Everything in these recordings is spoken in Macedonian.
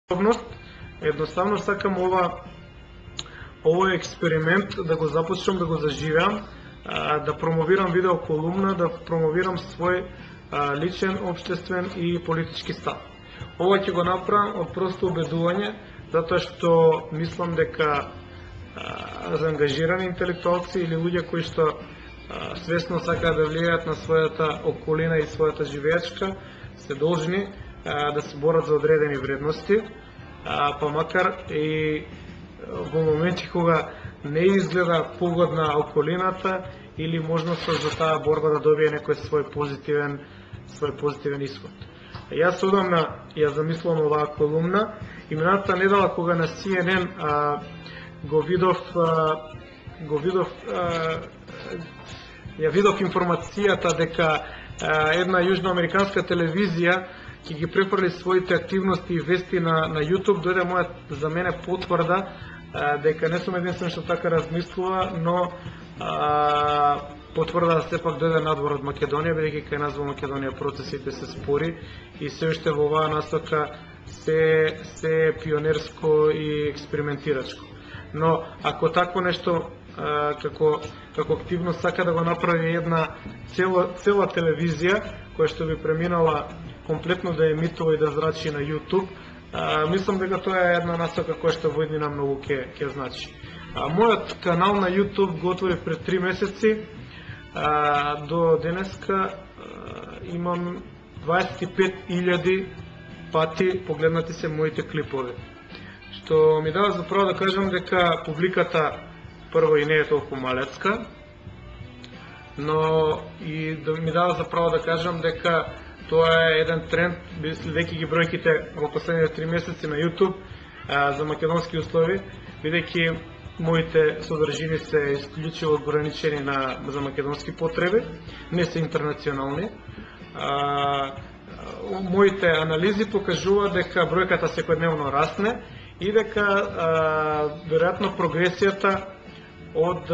Едноставно сакам овој експеримент да го започнам, да го заживеам, да промовирам видео колумна, да промовирам свој личен, општествен и политички став. Ова ќе го направам од просто убедување, затоа што мислам дека заангажирани интелектуалци или луѓе кои што свесно сакаат да влијаат на својата околина и својата живеечка, се должни да се борат за одредени вредности, па макар и во моменти кога не изгледа погодна околината или можноста за таа борба да добие некој свој позитивен исход. Јас одамна ја замислувам оваа колумна и минатата недела кога на CNN ја видов информацијата дека една јужноамериканска телевизија ќе ги префрли своите активности и вести на YouTube, дојде за мене потврда дека не сум единствен што така размислува, но потврда сепак дојде надвор од Македонија, бидејќи кај нас во Македонија процесите се спори и се уште во оваа насока се пионерско и експериментирачко. Но ако такво нешто како активност сака да го направи една цела телевизија која што би преминала комплетно да емитува и да зрачи на YouTube, мислам дека тоа е една насока која што во иднина многу ќе значи. Мојот канал на YouTube го отворив пред 3 месеци, до денеска имам 25.000 пати погледнати се моите клипови, што ми дава за право да кажам дека публиката прво и не е толку малецка, но и да ми дава за право да кажам дека тоа е еден тренд, следејќи ги бројките во последните 3 месеци на YouTube за македонски услови, бидејќи моите содржини се исклучиво ограничени за македонски потреби, не се интернационални. Моите анализи покажуваат дека бројката секојдневно расне и дека веројатно прогресијата од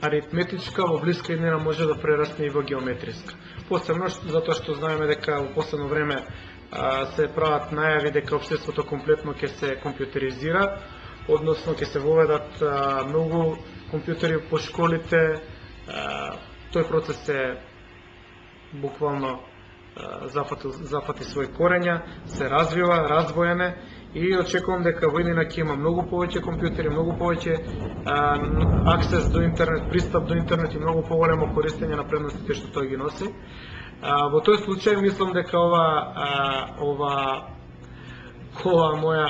аритметичка во блиска иднина може да прерасне и во геометриска. Посебно затоа што знаеме дека во последно време се прават најави дека општеството комплетно ќе се компјутеризира, односно ќе се воведат многу компјутери по школите. Тој процес се буквално зафати свој корења, се развива, развоене и очекувам дека во иднина ќе има многу повеќе компјутери, многу повеќе аксес до интернет, пристап до интернет и многу поголемо користење на предностите што тој ги носи. Во тој случај мислам дека ова моја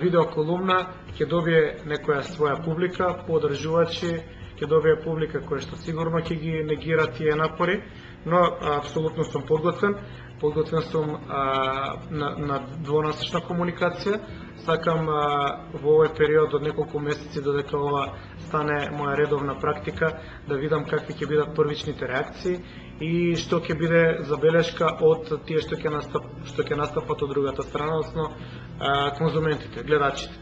видеоколумна ќе добие некоја своја публика, подржувачи, ќе добие публика која што сигурно ќе ги негира тие напори, но апсолутно сум подготвен сум на двонасочна комуникација. Сакам во овој период од неколку месеци додека ова стане моја редовна практика да видам какви ќе бидат првичните реакции и што ќе биде забелешка од тие што ќе настапат од другата страна, односно конзументите, гледачите.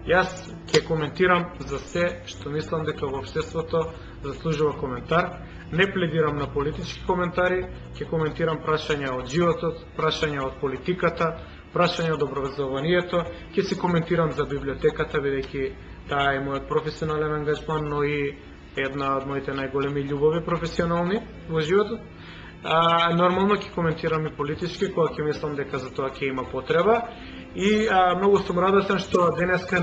Јас ќе коментирам за се што мислам дека во општеството заслужува коментар. Не пледирам на политички коментари, ќе коментирам прашања од животот, прашања од политиката, прашања од образованието, ќе се коментирам за библиотеката, бидејќи таа е мојот професионален ангажман, но и една од моите најголеми љубови професионални во животот. Нормално ќе коментирам и политички, кога ќе мислам дека за тоа ќе има потреба. И многу сум радосен што денеска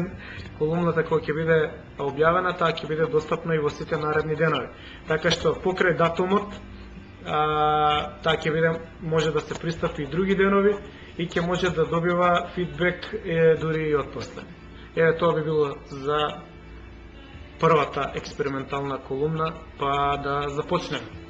колумната која ќе биде објавена, таа ќе биде достапна и во сите наредни денови. Така што покрај датумот, таа ќе биде, може да се пристапи и други денови и ќе може да добива фидбек дури и отпосле. Тоа би било за првата експериментална колумна, па да започнеме.